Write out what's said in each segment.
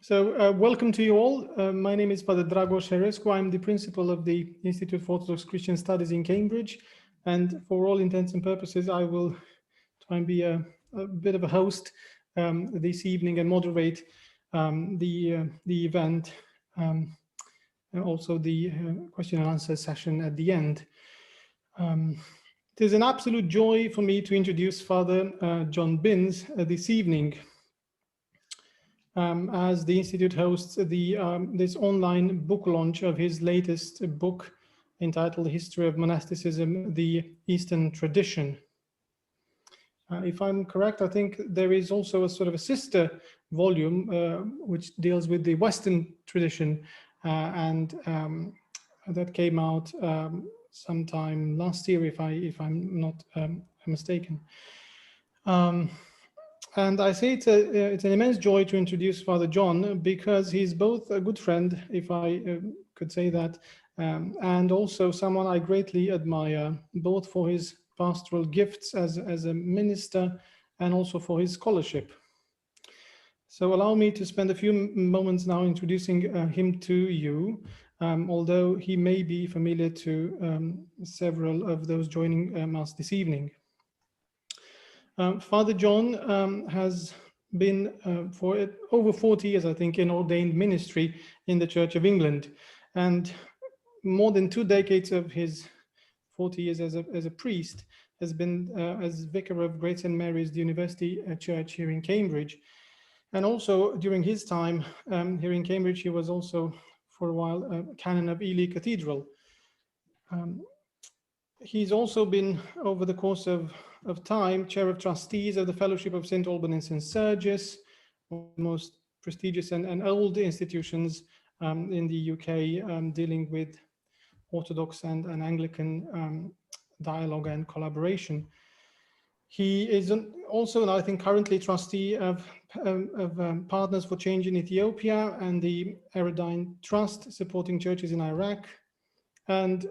Welcome to you all. My name is Father Dragos Herescu. I'm the principal of the Institute for Orthodox Christian Studies in Cambridge. And for all intents and purposes, I will try and be a bit of a host this evening and moderate the event, and also the question and answer session at the end. It is an absolute joy for me to introduce Father John Binns this evening. As the Institute hosts this online book launch of his latest book entitled History of Monasticism, the Eastern Tradition. If I'm correct, I think there is also a sort of a sister volume which deals with the Western tradition, and that came out sometime last year, if I'm not mistaken. And I say it's an immense joy to introduce Father John, because he's both a good friend, if I could say that, and also someone I greatly admire, both for his pastoral gifts as a minister and also for his scholarship. So allow me to spend a few moments now introducing him to you, although he may be familiar to several of those joining us this evening. Father John has been for over 40 years, I think, in ordained ministry in the Church of England, and more than 2 decades of his 40 years as a priest has been as vicar of Great St. Mary's the University Church here in Cambridge. And also during his time here in Cambridge, he was also for a while canon of Ely Cathedral. He's also been, over the course of time, chair of trustees of the Fellowship of St. Alban and St. Sergius, one of the most prestigious and old institutions in the UK, dealing with Orthodox and Anglican dialogue and collaboration. He is also, I think, currently trustee of Partners for Change in Ethiopia and the Eridine Trust, supporting churches in Iraq. And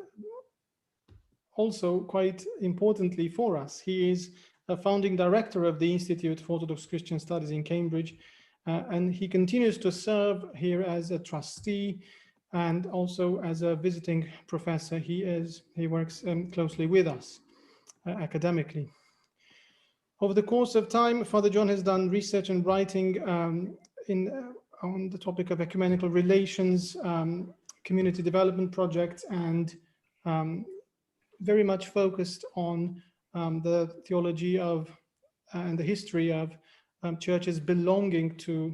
also, quite importantly for us, he is a founding director of the Institute for Orthodox Christian Studies in Cambridge, and he continues to serve here as a trustee and also as a visiting professor. He works closely with us academically. Over the course of time, Father John has done research and writing on the topic of ecumenical relations, community development projects, and very much focused on the theology of and the history of churches belonging to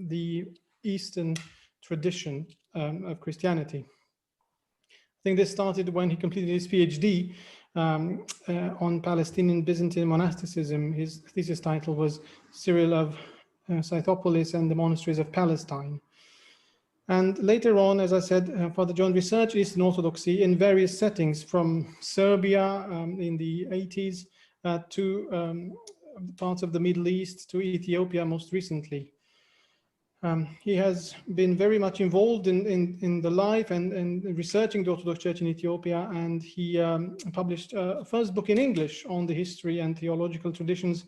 the Eastern tradition of Christianity. I think this started when he completed his PhD on Palestinian Byzantine monasticism. His thesis title was Cyril of Scythopolis and the Monasteries of Palestine. And later on, as I said, Father John researched Eastern Orthodoxy in various settings, from Serbia in the 80s to parts of the Middle East, to Ethiopia most recently. He has been very much involved in the life and researching the Orthodox Church in Ethiopia, and he published a first book in English on the history and theological traditions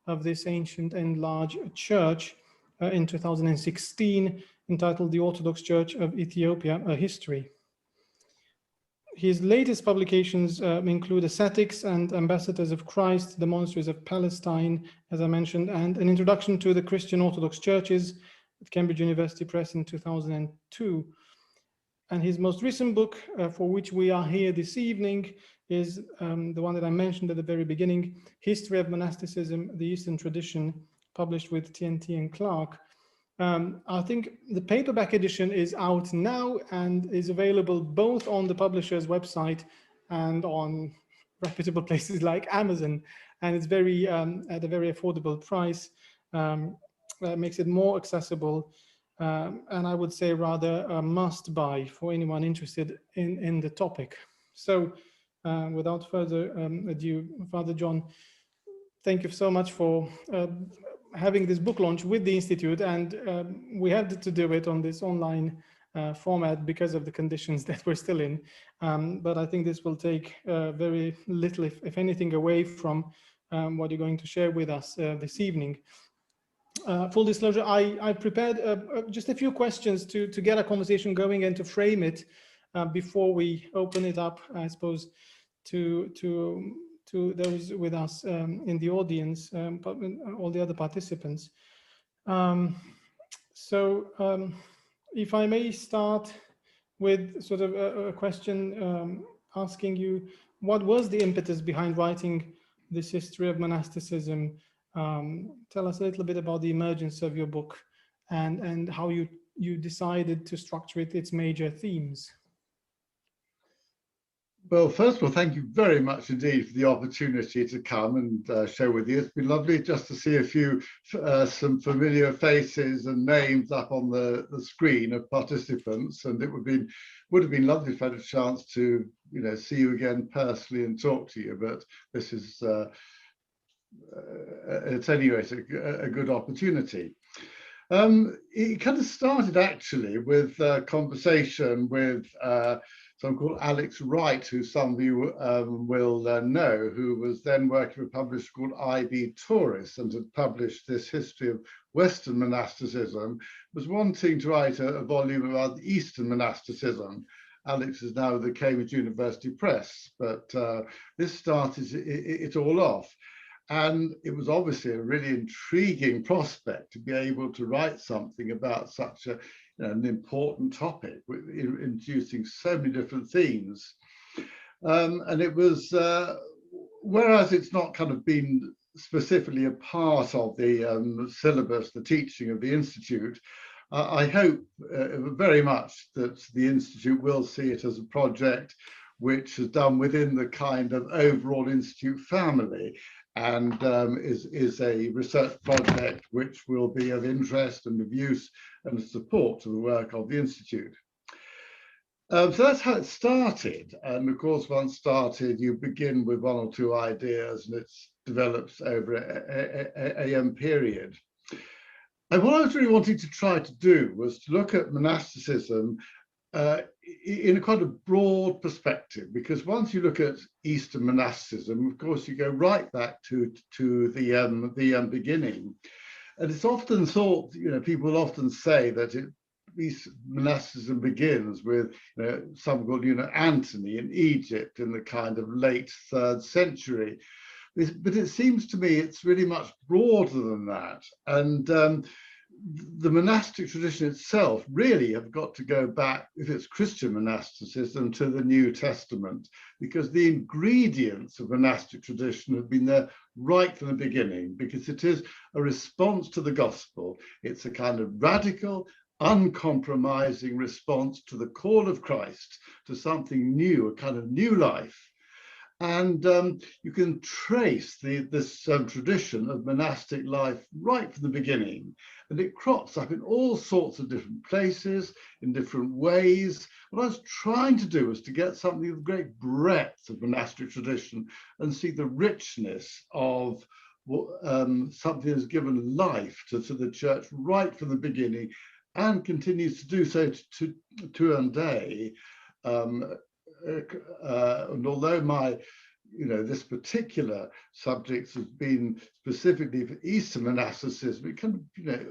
of this ancient and large church in 2016, entitled The Orthodox Church of Ethiopia, A History. His latest publications include Ascetics and Ambassadors of Christ, the Monasteries of Palestine, as I mentioned, and an introduction to the Christian Orthodox Churches at Cambridge University Press in 2002. And his most recent book, for which we are here this evening, is the one that I mentioned at the very beginning, History of Monasticism, the Eastern Tradition, published with TNT and Clark. I think the paperback edition is out now and is available both on the publisher's website and on reputable places like Amazon, and it's very at a very affordable price. Makes it more accessible, and I would say rather a must buy for anyone interested in the topic. So without further ado, Father John, thank you so much for having this book launch with the Institute, and we had to do it on this online format because of the conditions that we're still in. But I think this will take very little, if anything, away from what you're going to share with us this evening. full disclosure, I prepared just a few questions to get a conversation going and to frame it before we open it up, I suppose, to those with us in the audience, but all the other participants. If I may start with sort of a question asking you, what was the impetus behind writing this history of monasticism? Tell us a little bit about the emergence of your book and how you decided to structure its major themes. Well, first of all, thank you very much indeed for the opportunity to come and share with you. It's been lovely just to see a few, some familiar faces and names up on the screen of participants, and it would have been lovely if I had a chance to, see you again personally and talk to you. But this is, at any rate, a good opportunity. It kind of started actually with a conversation with someone called Alex Wright, who some of you will know, who was then working for a publisher called IB Tauris and had published this history of Western monasticism, was wanting to write a volume about the Eastern monasticism. Alex is now at the Cambridge University Press, but this started it all off. And it was obviously a really intriguing prospect to be able to write something about such an important topic, introducing so many different themes. And it was, whereas it's not kind of been specifically a part of the syllabus, the teaching of the Institute, I hope very much that the Institute will see it as a project which is done within the kind of overall Institute family, and is a research project which will be of interest and of use and of support to the work of the Institute. So that's how it started. And of course, once started, you begin with one or two ideas and it develops over a period. And what I was really wanting to try to do was to look at monasticism in a kind of broad perspective, because once you look at Eastern monasticism, of course, you go right back to the beginning, and it's often thought, people often say that monasticism begins with someone called Antony in Egypt in the kind of late 3rd century, but it seems to me it's really much broader than that, and the monastic tradition itself really have got to go back, if it's Christian monasticism, to the New Testament, because the ingredients of monastic tradition have been there right from the beginning, because it is a response to the gospel. It's a kind of radical, uncompromising response to the call of Christ, to something new, a kind of new life. And you can trace this tradition of monastic life right from the beginning. And it crops up in all sorts of different places, in different ways. What I was trying to do was to get something of great breadth of monastic tradition and see the richness of something that's given life to the church right from the beginning and continues to do so to today. And although this particular subject has been specifically for Eastern monasticism, it kind of,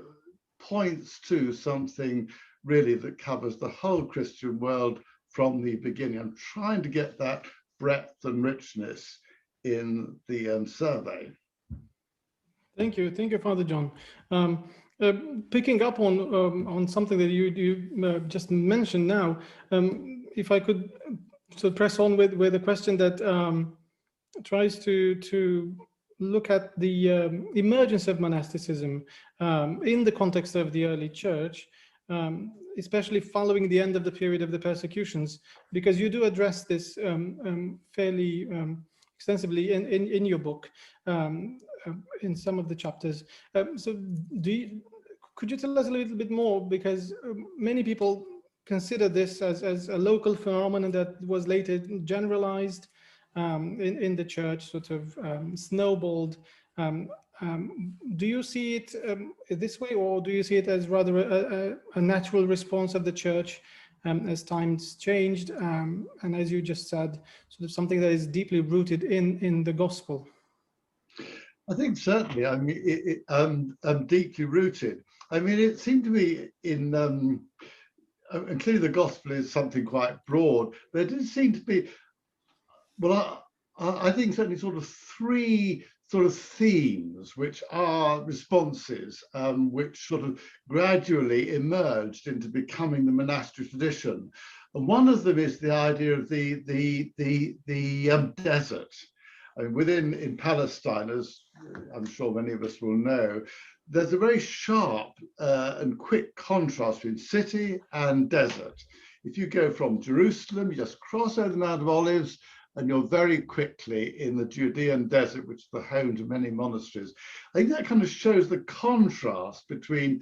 points to something really that covers the whole Christian world from the beginning. I'm trying to get that breadth and richness in the survey. Thank you, Father John. Picking up on something that you just mentioned now, if I could sort of press on with a question that tries to look at the emergence of monasticism in the context of the early church, especially following the end of the period of the persecutions, because you do address this fairly extensively in your book, in some of the chapters. So could you tell us a little bit more, because many people consider this as a local phenomenon that was later generalized in the church, sort of snowballed. Do you see it this way, or do you see it as rather a natural response of the church as times changed, and as you just said, sort of something that is deeply rooted in the gospel? I think certainly. I mean, deeply rooted. I mean, it seemed to me in, and clearly the gospel is something quite broad. There did seem to be, well, I think certainly sort of three sort of themes, which are responses, which sort of gradually emerged into becoming the monastic tradition. And one of them is the idea of the desert. I mean, in Palestine, as I'm sure many of us will know, there's a very sharp and quick contrast between city and desert. If you go from Jerusalem, you just cross over the Mount of Olives, and you're very quickly in the Judean desert, which is the home to many monasteries. I think that kind of shows the contrast between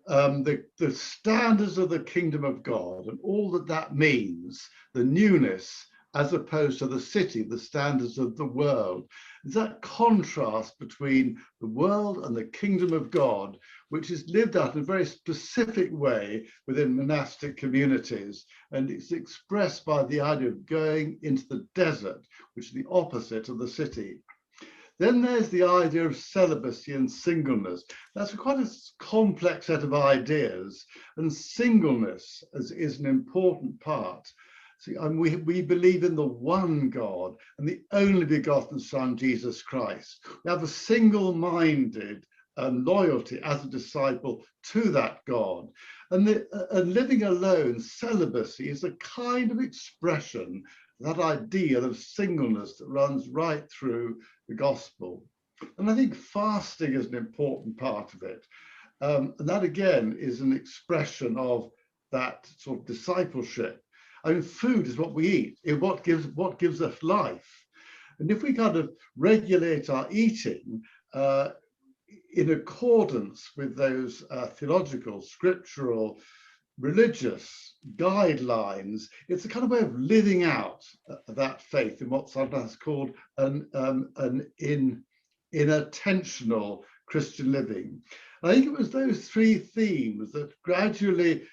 the standards of the kingdom of God and all that that means, the newness, as opposed to the city, the standards of the world. There's that contrast between the world and the kingdom of God, which is lived out in a very specific way within monastic communities. And it's expressed by the idea of going into the desert, which is the opposite of the city. Then there's the idea of celibacy and singleness. That's quite a complex set of ideas, and singleness is an important part. See, and we believe in the one God and the only begotten Son, Jesus Christ. We have a single-minded loyalty as a disciple to that God. And living alone, celibacy, is a kind of expression, that ideal of singleness that runs right through the gospel. And I think fasting is an important part of it. And that again is an expression of that sort of discipleship. I mean, food is what we eat, what gives us life. And if we kind of regulate our eating in accordance with those theological, scriptural, religious guidelines, it's a kind of way of living out that faith in what's sometimes called an inattentional Christian living. And I think it was those three themes that gradually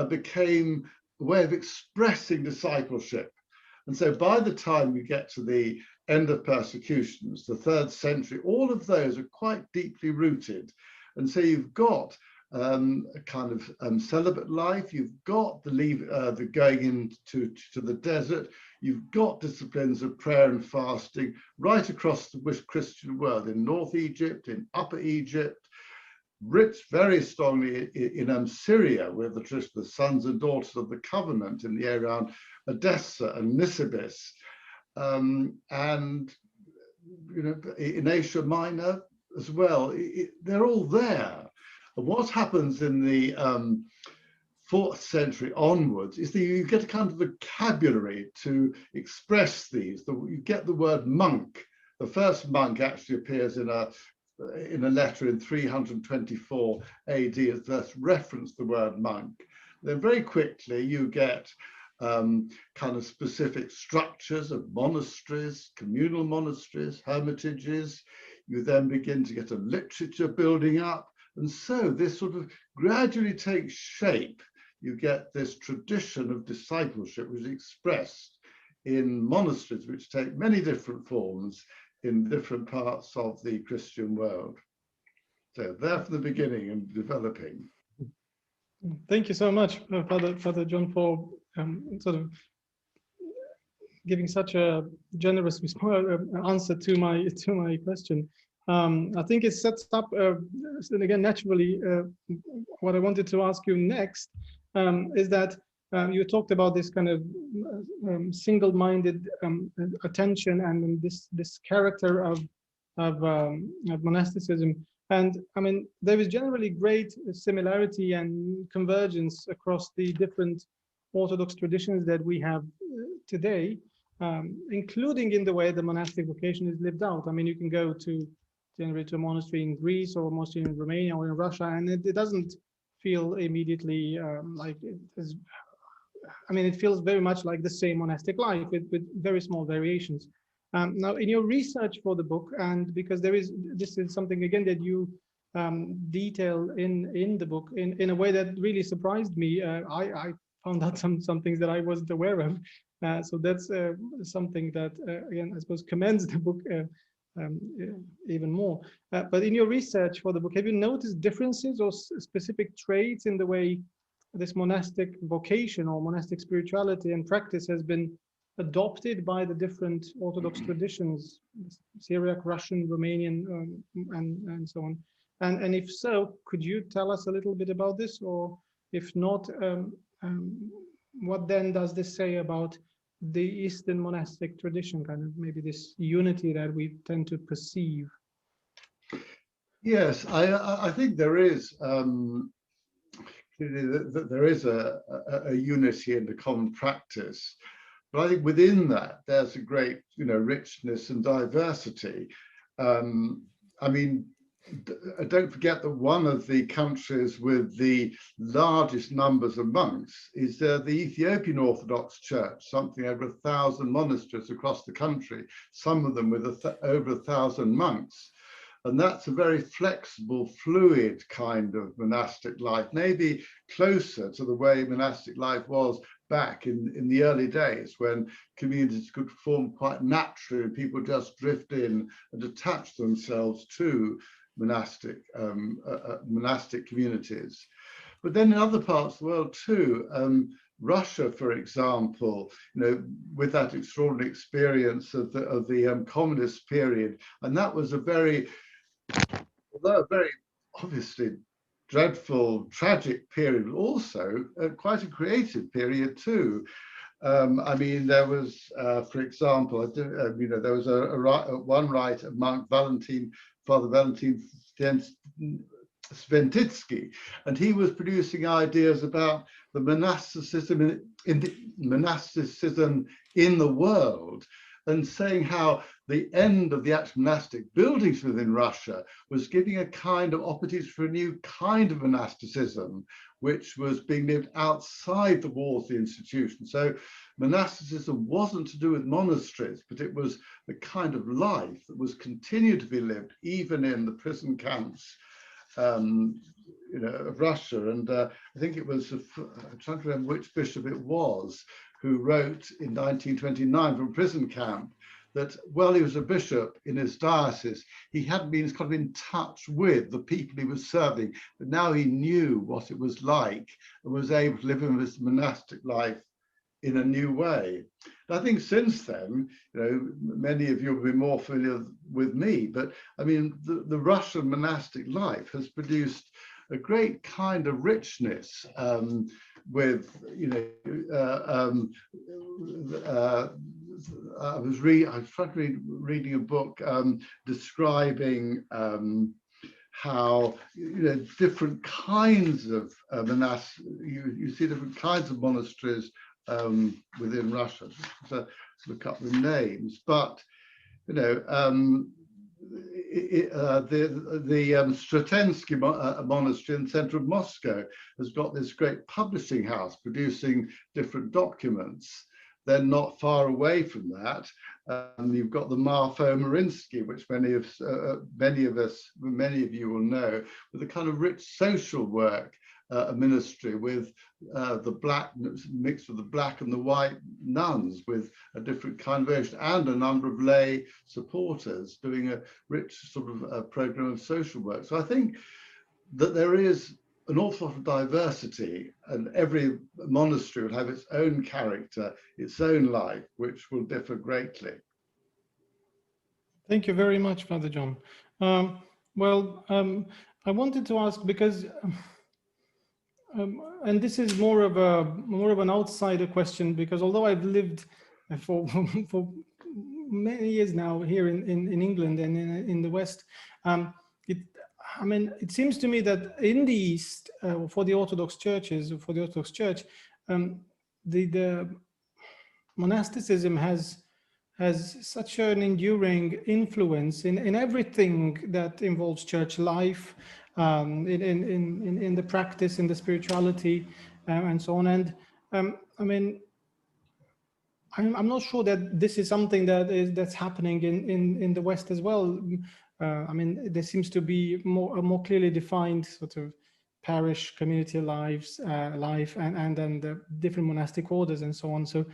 became a way of expressing discipleship. And so by the time we get to the end of persecutions, the 3rd century, all of those are quite deeply rooted. And so you've got a kind of celibate life, you've got the going into the desert, you've got disciplines of prayer and fasting right across the Christian world, in North Egypt, in Upper Egypt, rich very strongly in Syria, where the sons and daughters of the covenant in the area around Edessa and Nisibis, and you know, in Asia Minor as well. They're all there. And what happens in the 4th century onwards is that you get a kind of vocabulary to express these. You get the word monk. The first monk actually appears in a letter in 324 AD that reference the word monk. Then very quickly you get kind of specific structures of monasteries, communal monasteries, hermitages. You then begin to get a literature building up. And so this sort of gradually takes shape. You get this tradition of discipleship, which is expressed in monasteries, which take many different forms in different parts of the Christian world. So there from the beginning and developing. Thank you so much, Father John, for sort of giving such a generous answer to my question. I think it sets up, and again, naturally, what I wanted to ask you next is that you talked about this kind of single-minded attention and this character of monasticism. And I mean, there is generally great similarity and convergence across the different Orthodox traditions that we have today, including in the way the monastic vocation is lived out. I mean, you can go to generate a monastery in Greece or a monastery in Romania or in Russia, and it doesn't feel immediately like it is. I mean, it feels very much like the same monastic life with very small variations. Now, in your research for the book, and because this is something again that you detail in the book in a way that really surprised me. I found out some things that I wasn't aware of. So that's something that again, I suppose, commends the book even more. But in your research for the book, have you noticed differences or specific traits in the way this monastic vocation or monastic spirituality and practice has been adopted by the different Orthodox traditions, Syriac, Russian, Romanian, and so on? And if so, could you tell us a little bit about this? Or if not, what then does this say about the Eastern monastic tradition, kind of maybe this unity that we tend to perceive? Yes, I think there is there is a unity in the common practice, but I think within that there's a great richness and diversity. I mean, don't forget that one of the countries with the largest numbers of monks is the Ethiopian Orthodox Church, something over 1,000 monasteries across the country, some of them with over 1,000 monks. And that's a very flexible, fluid kind of monastic life, maybe closer to the way monastic life was back in the early days, when communities could form quite naturally and people just drift in and attach themselves to monastic communities. But then in other parts of the world too, Russia, for example, with that extraordinary experience of the communist period, and that was although a very obviously dreadful, tragic period, but also quite a creative period too. I mean, there was, for example, there was one writer, monk Father Valentin Sventitsky, and he was producing ideas about the monasticism in the world, and saying how the end of the actual monastic buildings within Russia was giving a kind of opportunity for a new kind of monasticism, which was being lived outside the walls of the institution. So monasticism wasn't to do with monasteries, but it was the kind of life that was continued to be lived even in the prison camps of Russia. And I think it was, I'm trying to remember which bishop it was, who wrote in 1929 from a prison camp that while he was a bishop in his diocese, he hadn't been kind of in touch with the people he was serving, but now he knew what it was like and was able to live in this monastic life in a new way. And I think since then, many of you will be more familiar with me, but I mean, the Russian monastic life has produced a great kind of richness with, I was reading a book describing how different kinds of you see different kinds of monasteries within Russia. So look up the names, but the Stratensky monastery in the center of Moscow has got this great publishing house producing different documents. Then not far away from that, you've got the Marfo Marinsky, which many of you will know, with a kind of rich social work ministry with the black mixed with the black and the white nuns, with a different kind of version, and a number of lay supporters doing a rich sort of program of social work. So I think that there is an awful lot of diversity, and every monastery will have its own character, its own life, which will differ greatly. Thank you very much, Father John. I wanted to ask, because and this is more of an outsider question, because although I've lived for many years now here in England and in the West, it seems to me that in the East, for the Orthodox churches, for the Orthodox Church, the monasticism has such an enduring influence in everything that involves church life, in the practice, in the spirituality, and so on. And I'm not sure that this is something that's happening in the West as well. There seems to be a more clearly defined sort of parish community life, and then the different monastic orders and so on. So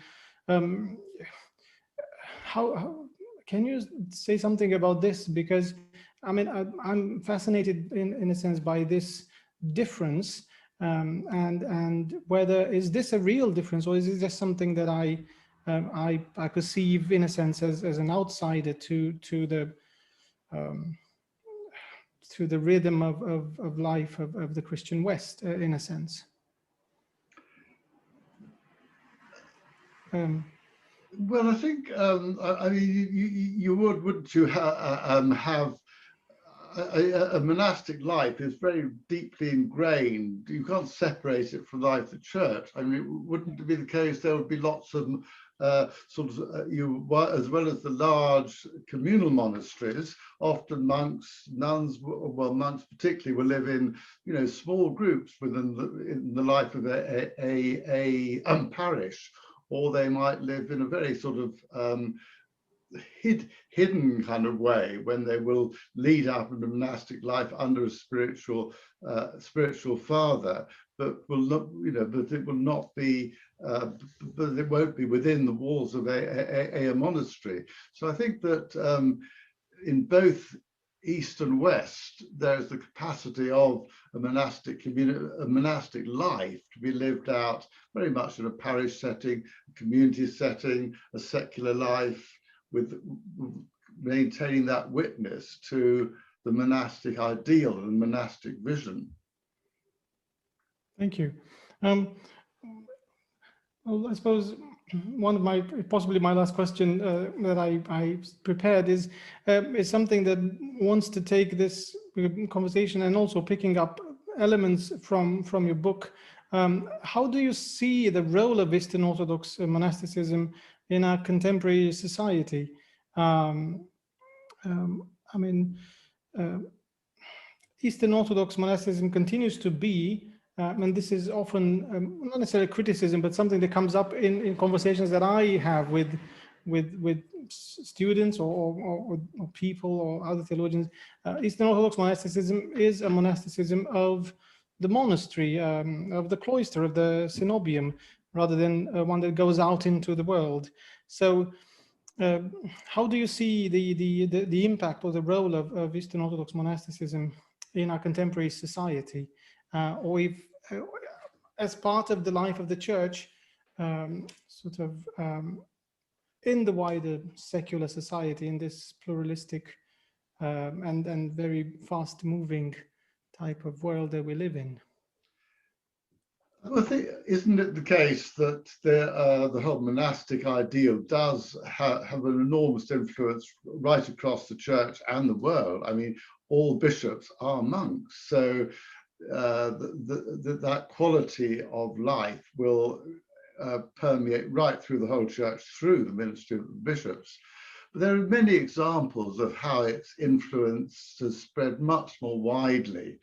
how can you say something about this? Because I mean, I'm fascinated in a sense by this difference, and whether is this a real difference, or is it just something that I perceive in a sense as an outsider to the rhythm of life of the Christian West, in a sense. Well, I think I mean wouldn't you have a monastic life is very deeply ingrained. You can't separate it from life of the church. I mean, wouldn't it be the case there would be lots of as well as the large communal monasteries, often monks, nuns, well, monks particularly, will live in small groups within the life of a parish, or they might live in a very sort of hidden kind of way, when they will lead up in a monastic life under a spiritual father, but will not, but it will not be, but it won't be within the walls of a monastery. So I think that in both East and West, there's the capacity of a monastic community, a monastic life to be lived out very much in a parish setting, a community setting, a secular life, with maintaining that witness to the monastic ideal and monastic vision. Thank you. Well, I suppose one of my, possibly my last question that I prepared is something that wants to take this conversation and also picking up elements from your book. How do you see the role of Eastern Orthodox monasticism in our contemporary society? I mean, Eastern Orthodox monasticism continues to be, and this is often not necessarily criticism, but something that comes up in conversations that I have with students or people or other theologians. Eastern Orthodox monasticism is a monasticism of the monastery, of the cloister, of the cenobium, rather than one that goes out into the world. So how do you see the impact or the role of Eastern Orthodox monasticism in our contemporary society, or if as part of the life of the church, sort of in the wider secular society, in this pluralistic and very fast-moving type of world that we live in? Well, I think, isn't it the case that the whole monastic ideal does have an enormous influence right across the church and the world? I mean, all bishops are monks, so that quality of life will permeate right through the whole church, through the ministry of the bishops. But there are many examples of how its influence has spread much more widely.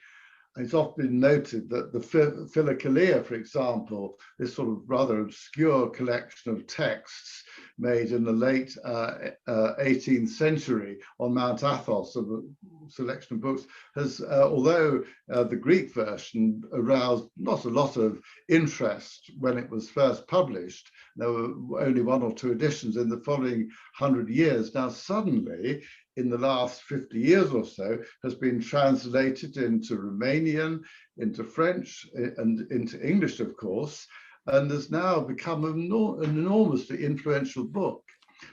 It's often been noted that the Philokalia, for example, this sort of rather obscure collection of texts made in the late 18th century on Mount Athos, of a selection of books, has, although the Greek version aroused not a lot of interest when it was first published, there were only 1 or 2 editions in the following 100 years. Now suddenly, in the last 50 years or so, has been translated into Romanian, into French, and into English, of course, and has now become an enormously influential book.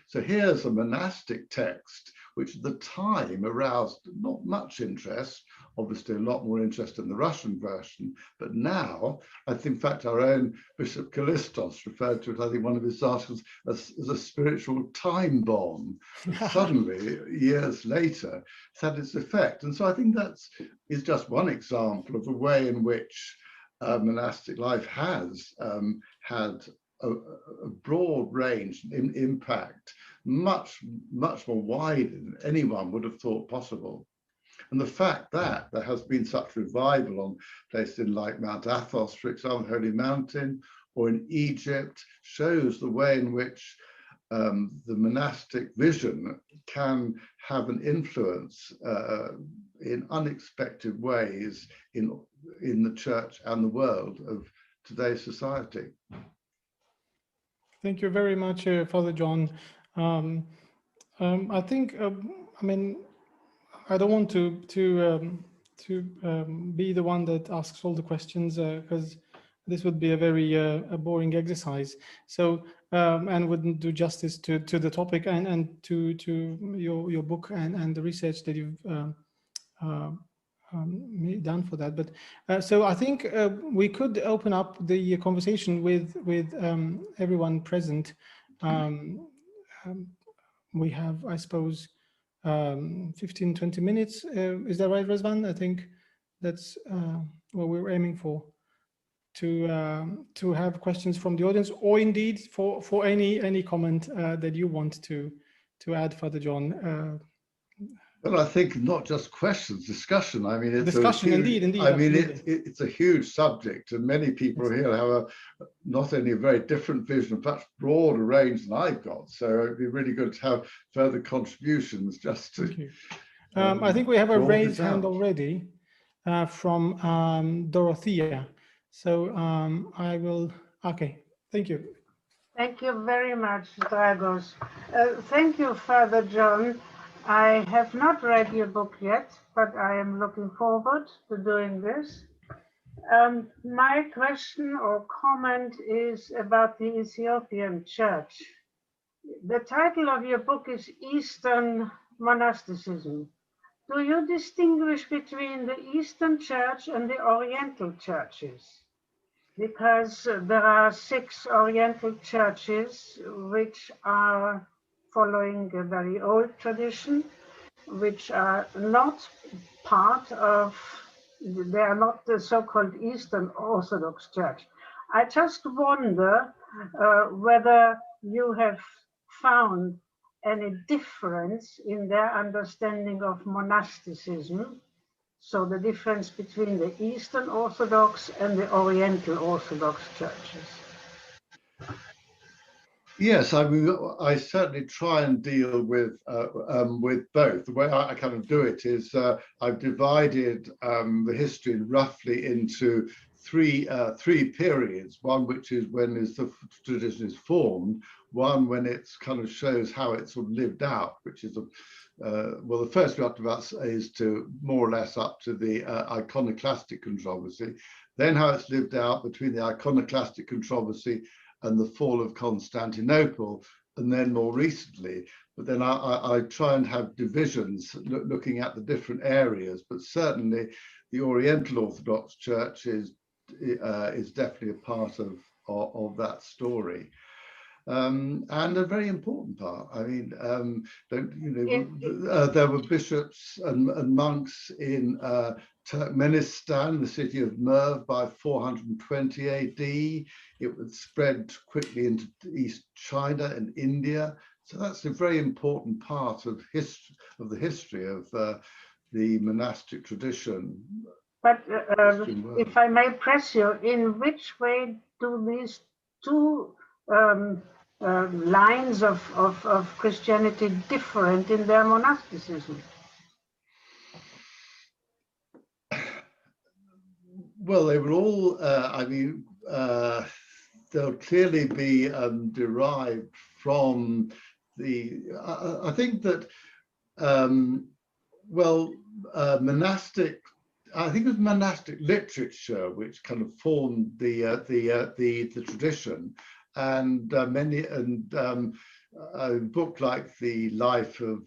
So here's a monastic text, which at the time aroused not much interest, obviously a lot more interest in the Russian version, but now, I think, in fact, our own Bishop Callistos referred to it, I think, one of his articles as a spiritual time bomb. Suddenly, years later, it's had its effect. And so I think that is just one example of the way in which monastic life has had a broad range in impact, much more wide than anyone would have thought possible. And the fact that there has been such revival on places like Mount Athos, for example, Holy Mountain, or in Egypt, shows the way in which the monastic vision can have an influence in unexpected ways in the church and the world of today's society. Thank you very much, Father John. I think, I mean, I don't want to be the one that asks all the questions, because this would be a very a boring exercise. So and wouldn't do justice to the topic and to your book and the research that you've uh, done for that. But so I think we could open up the conversation with everyone present. We have, I suppose, 15, 20 minutes. Is that right, Razvan? I think that's what we're aiming for, to have questions from the audience, or indeed for any comment that you want to add, Father John. Well, I think not just questions, discussion. I mean, it's Discussion, a huge, indeed, I mean, absolutely. it's a huge subject, and many people here have not only a very different vision, but broader range than I've got. So it'd be really good to have further contributions just to. Thank you. I think we have a broaden raised it hand out. already from Dorothea. So I will, okay, thank you. Thank you very much, Dragos. Thank you, Father John. I have not read your book yet, but I am looking forward to doing this. My question or comment is about the Ethiopian Church. The title of your book is Eastern Monasticism. Do you distinguish between the Eastern Church and the Oriental churches? Because there are 6 Oriental churches which are following a very old tradition, which are not part of, they are not the so-called Eastern Orthodox Church. I just wonder whether you have found any difference in their understanding of monasticism. So the difference between the Eastern Orthodox and the Oriental Orthodox churches. Yes, I mean, I certainly try and deal with both. The way I kind of do it is I've divided the history roughly into three periods. One which is when the tradition is formed. One when it kind of shows how it's sort of lived out, which is well, the first we have to about is to more or less up to the iconoclastic controversy. Then how it's lived out between the iconoclastic controversy and the fall of Constantinople, and then more recently. But then I try and have divisions looking at the different areas, but certainly the Oriental Orthodox Church is definitely a part of that story. And a very important part. I mean, there were bishops and monks in Turkmenistan, the city of Merv, by 420 AD. It would spread quickly into East China and India. So that's a very important part of the history of the monastic tradition. But if I may press you, in which way do these two lines of Christianity different in their monasticism? Well, they were all, I mean, they'll clearly be derived from the, I think that, well, monastic, I think it was monastic literature which kind of formed the tradition, and a book like the Life of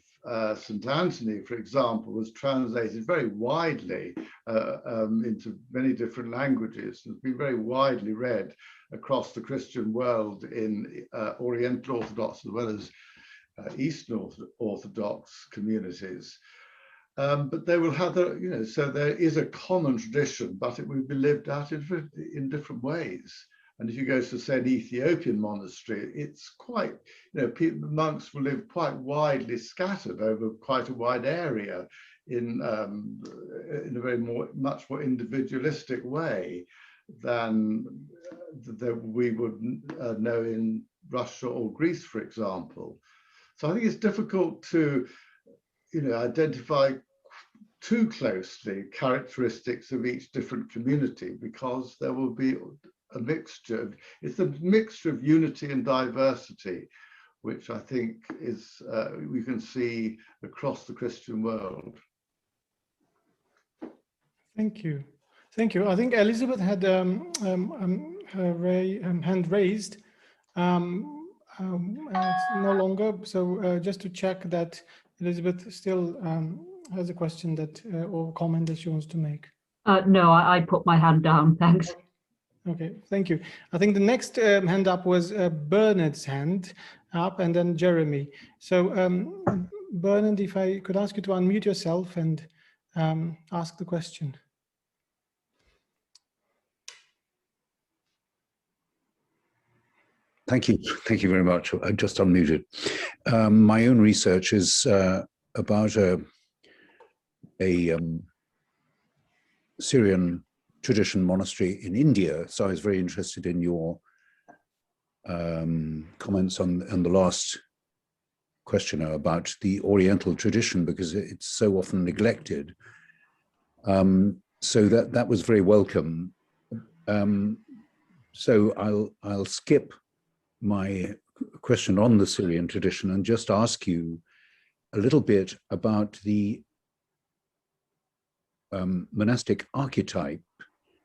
St. Anthony, for example, was translated very widely into many different languages and has been very widely read across the Christian world in Oriental Orthodox as well as Eastern Orthodox communities. But they will have the, so there is a common tradition, but it will be lived out in different ways. And if you go to, say, an Ethiopian monastery, it's quite, monks will live quite widely scattered over quite a wide area in a very much more individualistic way than we would know in Russia or Greece, for example. So I think it's difficult to, identify too closely characteristics of each different community, because there will be a mixture. It's a mixture of unity and diversity, which I think is we can see across the Christian world. Thank you. Thank you. I think Elizabeth had her hand raised. It's no longer. So just to check that Elizabeth still has a question that or comment that she wants to make. No, I put my hand down. Thanks. Okay, thank you. I think the next hand up was Bernard's hand up, and then Jeremy. So Bernard, if I could ask you to unmute yourself and ask the question. Thank you. Thank you very much. I just unmuted. My own research is about a Syrian tradition monastery in India. So I was very interested in your comments on the last questioner about the Oriental tradition, because it's so often neglected. So that was very welcome. So I'll skip my question on the Syrian tradition and just ask you a little bit about the monastic archetype,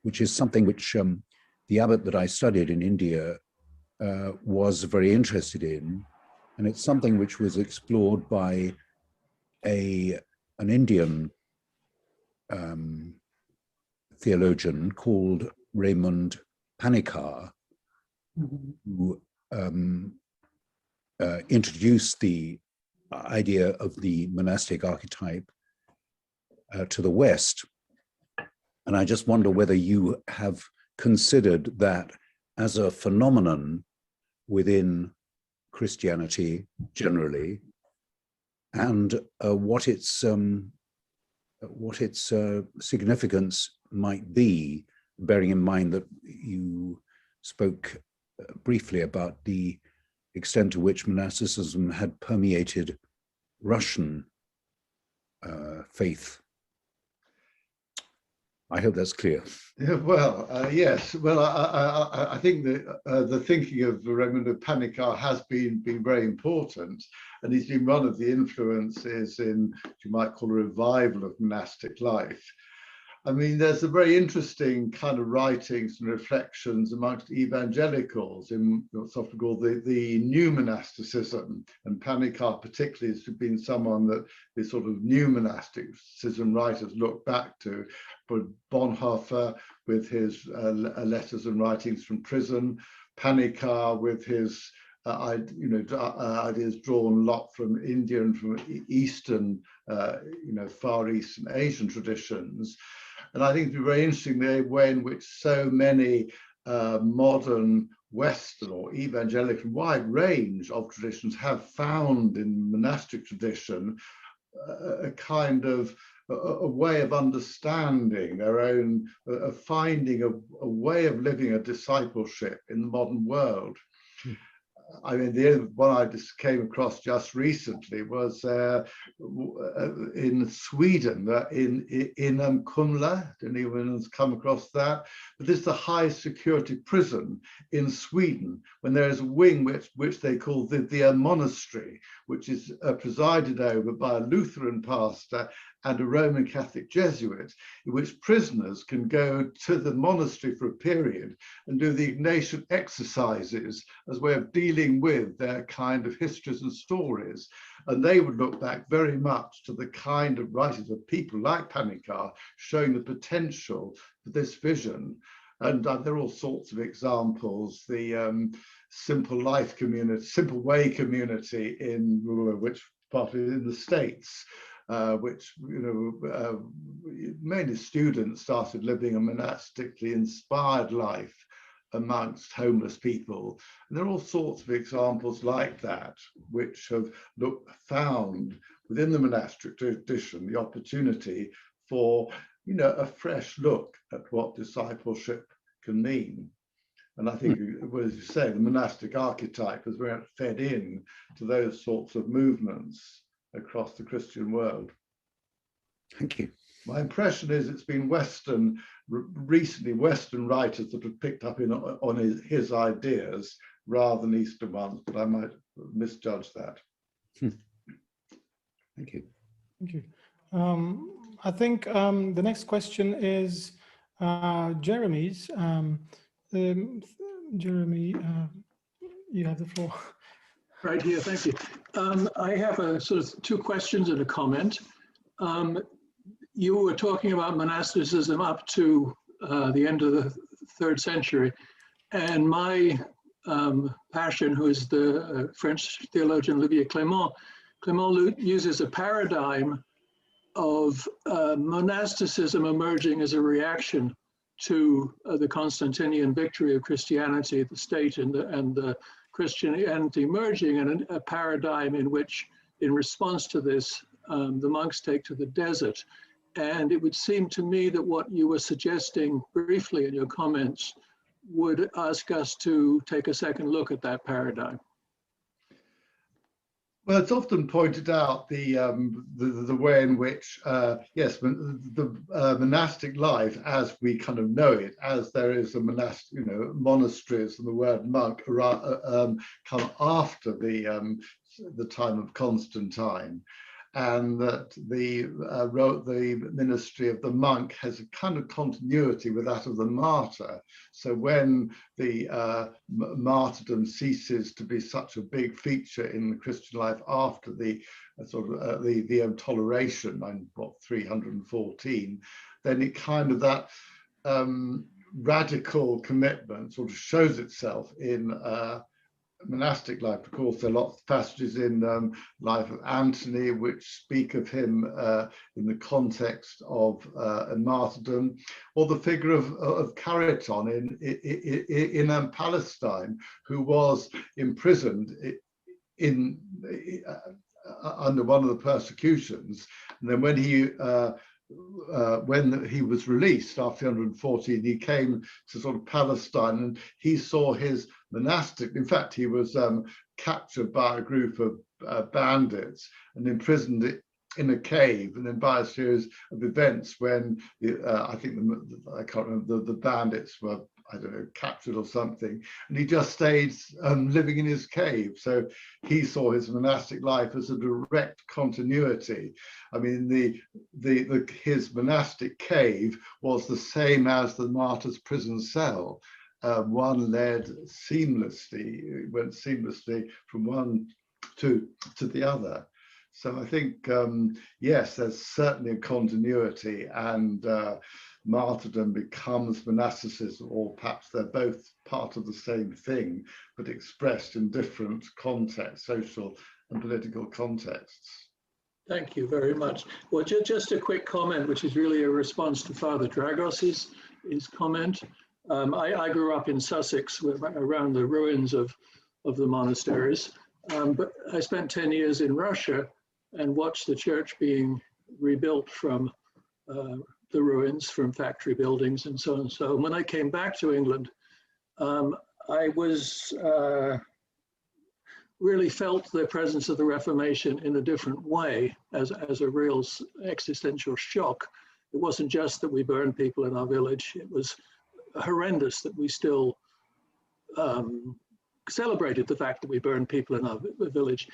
which is something which the abbot that I studied in India was very interested in. And it's something which was explored by an Indian theologian called Raymond Panikar, who introduced the idea of the monastic archetype to the West. And I just wonder whether you have considered that as a phenomenon within Christianity generally, and what its significance might be, bearing in mind that you spoke briefly about the extent to which monasticism had permeated Russian faith. I hope that's clear. Yeah, well, yes. Well, I think that the thinking of Raymond Panikar has been very important, and he's been one of the influences in what you might call a revival of monastic life. I mean, there's a very interesting kind of writings and reflections amongst evangelicals in what's often called the new monasticism, and Panikar particularly has been someone that the sort of new monasticism writers look back to. But Bonhoeffer with his letters and writings from prison, Panikar with his ideas drawn a lot from India and from Eastern, Far East and Asian traditions. And I think it's very interesting the way in which so many modern Western or evangelical wide range of traditions have found in monastic tradition a kind of a way of understanding their own, finding a way of living a discipleship in the modern world. I mean, the one I just came across just recently was in Sweden, in Kumla. I don't know if anyone's come across that, but this is the high security prison in Sweden, when there is a wing which they call the monastery, which is presided over by a Lutheran pastor and a Roman Catholic Jesuit, in which prisoners can go to the monastery for a period and do the Ignatian exercises as a way of dealing with their kind of histories and stories. And they would look back very much to the kind of writings of people like Panikar, showing the potential for this vision. And there are all sorts of examples. The Simple Life community, Simple Way community in which partly in the States, which many students started living a monastically inspired life amongst homeless people. And there are all sorts of examples like that, which have found within the monastic tradition the opportunity for a fresh look at what discipleship can mean. And I think, as you say, the monastic archetype has very much fed in to those sorts of movements across the Christian world. Thank you. My impression is it's been recently Western writers that have picked up on his ideas rather than Eastern ones, but I might misjudge that. Thank you. Thank you. I think the next question is Jeremy's. Jeremy, you have the floor. Right here, thank you. I have a sort of two questions and a comment. You were talking about monasticism up to the end of the 3rd century, and my passion, who is the French theologian Olivier Clément uses a paradigm of monasticism emerging as a reaction to the Constantinian victory of Christianity, the state and the Christianity emerging, and a paradigm in which, in response to this, the monks take to the desert. And it would seem to me that what you were suggesting briefly in your comments would ask us to take a second look at that paradigm. Well, it's often pointed out the way in which, yes, the monastic life, as we kind of know it, as there is a monastic, monasteries, and the word monk come after the time of Constantine, and that the ministry of the monk has a kind of continuity with that of the martyr. So when the martyrdom ceases to be such a big feature in the Christian life after the the toleration, 314, then it kind of that radical commitment sort of shows itself in monastic life. Of course, there are lots of passages in life of Anthony which speak of him in the context of martyrdom, or the figure of Cariton in Palestine, who was imprisoned under one of the persecutions, and then when he was released after 314, he came to sort of Palestine, and he saw his monastic. In fact, he was captured by a group of bandits and imprisoned in a cave, and then by a series of events when I can't remember, the bandits were, I don't know, captured or something, and he just stayed living in his cave. So he saw his monastic life as a direct continuity. I mean, his monastic cave was the same as the martyr's prison cell. One led seamlessly, went seamlessly from one to the other. So I think, yes, there's certainly a continuity, and martyrdom becomes monasticism, or perhaps they're both part of the same thing, but expressed in different contexts, social and political contexts. Thank you very much. Well, just a quick comment, which is really a response to Father Dragos' comment. I grew up in Sussex, around the ruins of the monasteries, but I spent 10 years in Russia and watched the church being rebuilt from the ruins, from factory buildings and so on. So when I came back to England, I was really felt the presence of the Reformation in a different way, as a real existential shock. It wasn't just that we burned people in our village, it was horrendous that we still celebrated the fact that we burned people in our village.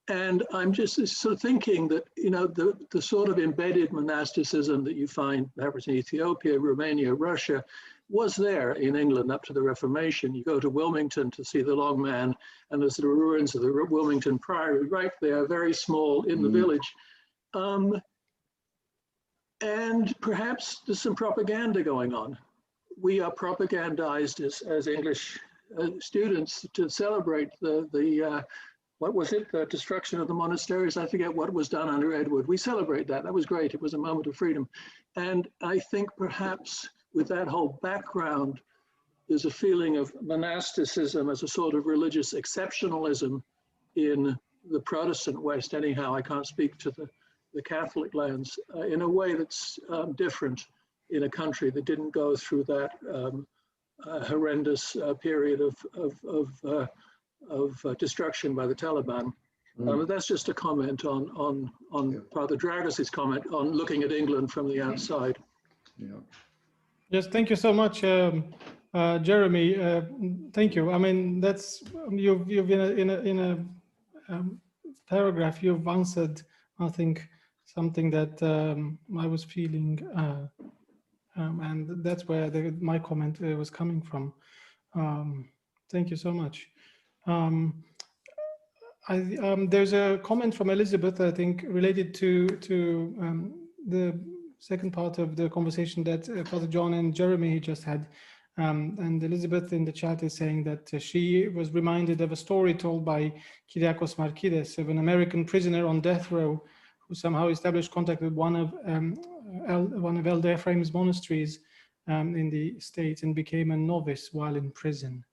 And I'm just sort of thinking that, the sort of embedded monasticism that you find perhaps in Ethiopia, Romania, Russia, was there in England up to the Reformation. You go to Wilmington to see the Long Man, and there's the ruins of the Wilmington Priory right there, very small in the village. And perhaps there's some propaganda going on. We are propagandized as English students to celebrate the what was it, the destruction of the monasteries? I forget what was done under Edward. We celebrate that. That was great. It was a moment of freedom. And I think perhaps with that whole background, there's a feeling of monasticism as a sort of religious exceptionalism in the Protestant West. Anyhow, I can't speak to the Catholic lands in a way that's different in a country that didn't go through that horrendous period of destruction by the Taliban. That's just a comment on Father Dragos' comment on looking at England from the outside. Yeah. Yes, thank you so much, Jeremy, thank you. I mean, that's you've in a paragraph you've answered, I think, something that I was feeling, and that's where my comment was coming from. Thank you so much. There's a comment from Elizabeth, I think, related to the second part of the conversation that Father John and Jeremy just had. And Elizabeth in the chat is saying that she was reminded of a story told by Kyriakos Markides of an American prisoner on death row who somehow established contact with one of Elder Ephraim's monasteries in the States and became a novice while in prison.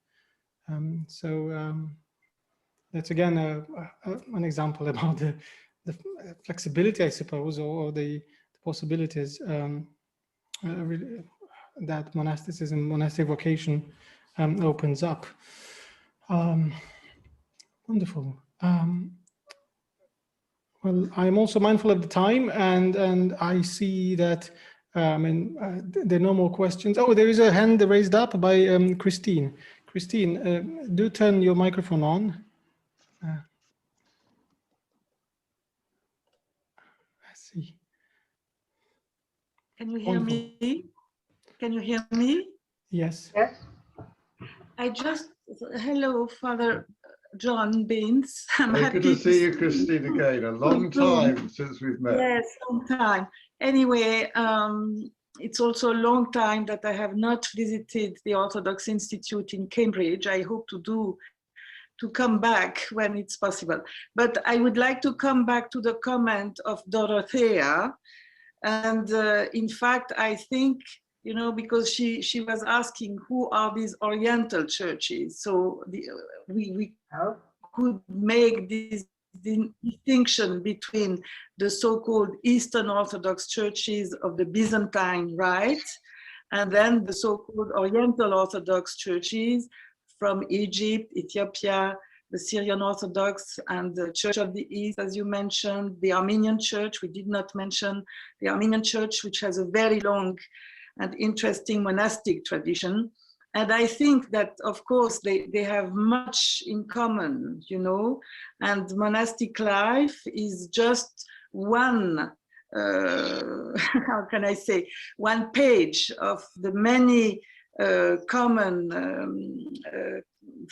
That's again an example about the flexibility, I suppose, or the possibilities that monasticism, monastic vocation opens up. Wonderful. Well, I'm also mindful of the time, and I see that there are no more questions. Oh, there is a hand raised up by Christine. Christine, do turn your microphone on. I see. Can you hear me? Can you hear me? Yes. Yes. Hello, Father John Beans. I'm happy good to see you, Christine, again. A long time since we've met. Yes, long time. Anyway, it's also a long time that I have not visited the Orthodox Institute in Cambridge. I hope to come back when it's possible. But I would like to come back to the comment of Dorothea. And in fact, I think, you know, because she was asking who are these Oriental churches. So we could make this distinction between the so-called Eastern Orthodox churches of the Byzantine Rite, and then the so-called Oriental Orthodox churches from Egypt, Ethiopia, the Syrian Orthodox, and the Church of the East, as you mentioned, the Armenian Church. We did not mention the Armenian Church, which has a very long and interesting monastic tradition. And I think that, of course, they have much in common, you know, and monastic life is just one, how can I say, one page of the many common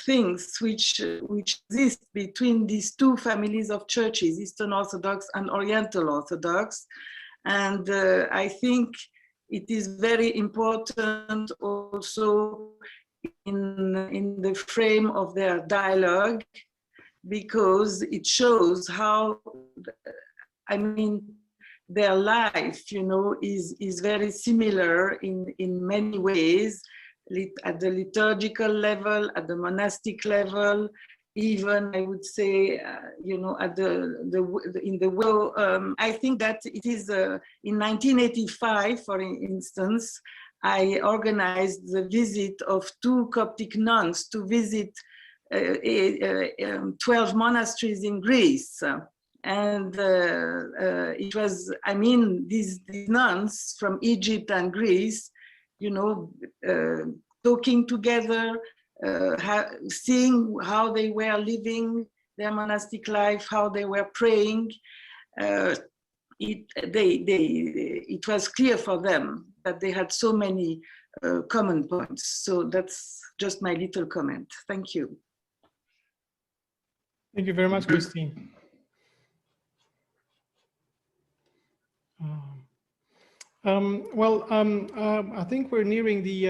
things which exist between these two families of churches, Eastern Orthodox and Oriental Orthodox. And I think it is very important also in the frame of their dialogue, because it shows how, I mean, their life, you know, is very similar in many ways, at the liturgical level, at the monastic level, even I would say, you know, at I think that it is in 1985, for instance, I organized the visit of 2 Coptic nuns to visit 12 monasteries in Greece. And it was, I mean, these nuns from Egypt and Greece, you know, talking together, seeing how they were living their monastic life, how they were praying. It was clear for them that they had so many common points. So that's just my little comment. Thank you. Thank you very much, Christine. I think we're nearing the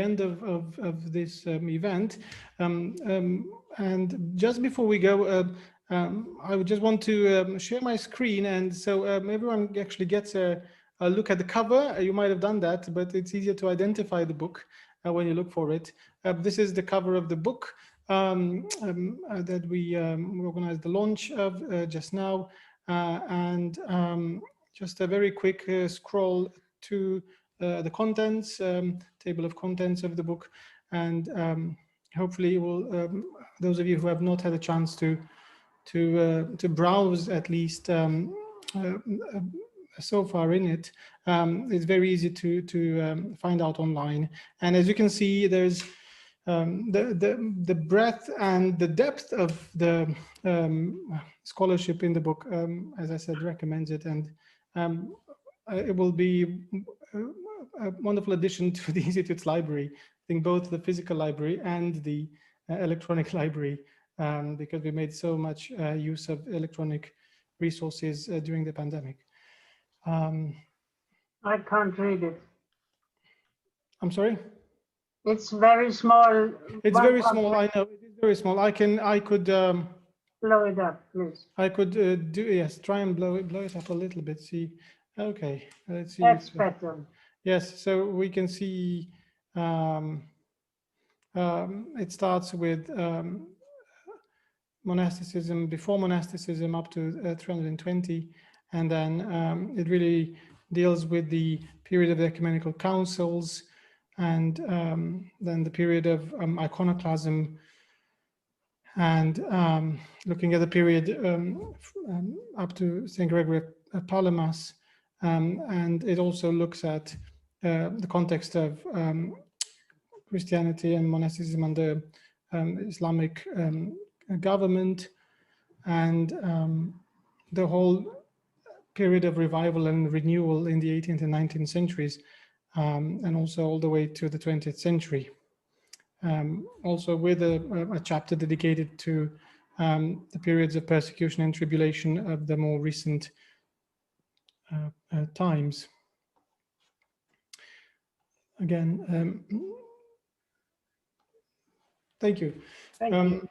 end of this event, and just before we go, I would just want to share my screen, and so everyone actually gets a look at the cover. You might have done that, but it's easier to identify the book when you look for it. This is the cover of the book that we organized the launch of just now, and just a very quick scroll to the contents, table of contents of the book, and hopefully those of you who have not had a chance to browse at least so far in it. It's very easy to find out online. And as you can see, there's the breadth and the depth of the scholarship in the book, as I said, recommends it. And it will be a wonderful addition to the Institute's library. I think both the physical library and the electronic library, because we made so much use of electronic resources during the pandemic. I can't read it. I'm sorry? It's very small. It's very small, I know, it is very small. I could blow it up, please. I could yes, try and blow it up a little bit, see. Okay, let's see. That's better. Yes, so we can see it starts with monasticism, before monasticism up to 320, and then it really deals with the period of the ecumenical councils, and then the period of iconoclasm, and looking at the period up to St. Gregory of Palamas, and it also looks at the context of Christianity and monasticism under Islamic government, and the whole period of revival and renewal in the 18th and 19th centuries, and also all the way to the 20th century. Also with a chapter dedicated to the periods of persecution and tribulation of the more recent times. Again, thank you. Thank you.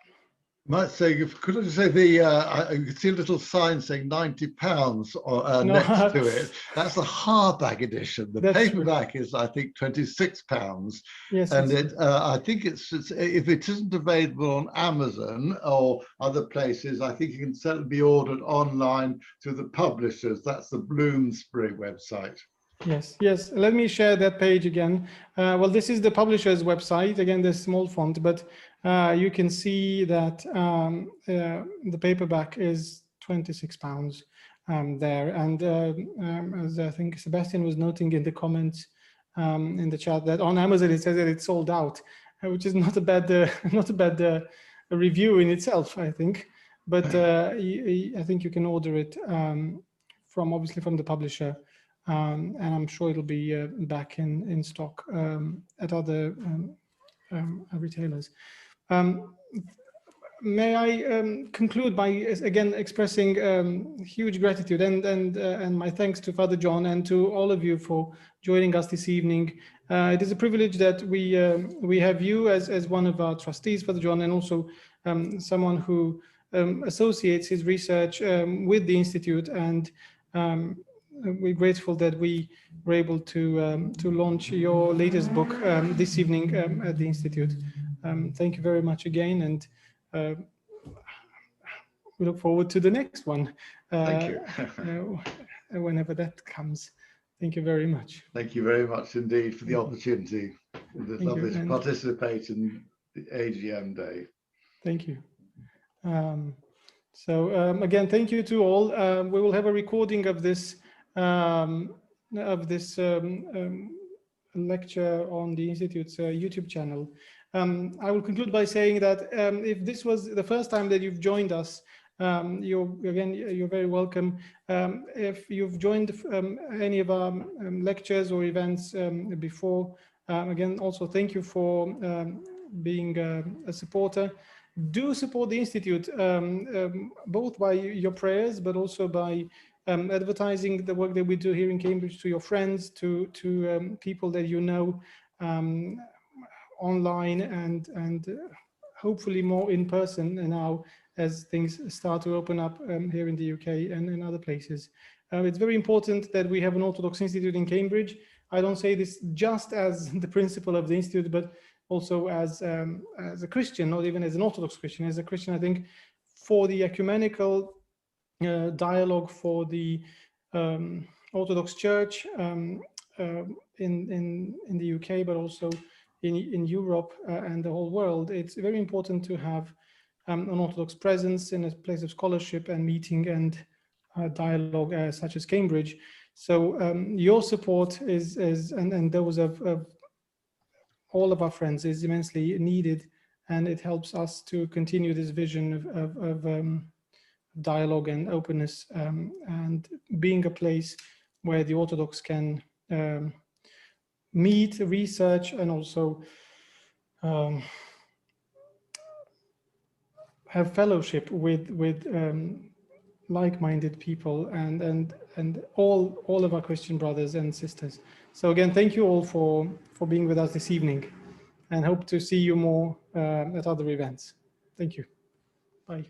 Might say, could I just say you can see a little sign saying £90 No. next to it. That's the hardback edition. The That's paperback is, I think, £26. Yes, And yes. I think it's if it isn't available on Amazon or other places, I think it can certainly be ordered online through the publishers. That's the Bloomsbury website. Yes, yes. Let me share that page again. Well, this is the publisher's website. Again, there's small font, but you can see that the paperback is £26 there. And as I think Sebastian was noting in the comments in the chat, that on Amazon it says that it's sold out, which is not a bad review in itself, I think. But I think you can order it obviously from the publisher. And I'm sure it'll be back in stock at other retailers. May I conclude by again expressing huge gratitude and my thanks to Father John and to all of you for joining us this evening. It is a privilege that we have you as one of our trustees, Father John, and also someone who associates his research with the Institute, and we're grateful that we were able to launch your latest book this evening at the Institute. Thank you very much again, and we look forward to the next one. Thank you. Whenever that comes. Thank you very much. Thank you very much indeed for the opportunity. It's lovely to participate in the AGM day. Thank you. Again, thank you to all. We will have a recording of this lecture on the Institute's YouTube channel. I will conclude by saying that if this was the first time that you've joined us, you're very welcome. If you've joined any of our lectures or events before, again, also thank you for being a supporter. Do support the Institute, both by your prayers, but also by advertising the work that we do here in Cambridge to your friends, to people that you know online, and hopefully more in person now as things start to open up here in the UK and in other places. It's very important that we have an Orthodox Institute in Cambridge. I don't say this just as the principal of the Institute, but also as a Christian, not even as an Orthodox Christian. As a Christian, I think for the ecumenical dialogue, for the Orthodox Church in the UK, but also in Europe and the whole world, it's very important to have an Orthodox presence in a place of scholarship and meeting and dialogue such as Cambridge. So your support is and those of all of our friends is immensely needed, and it helps us to continue this vision of dialogue and openness, and being a place where the Orthodox can meet, research, and also have fellowship with like-minded people and all of our Christian brothers and sisters. So again, thank you all for being with us this evening, and hope to see you more at other events. Thank you. Bye.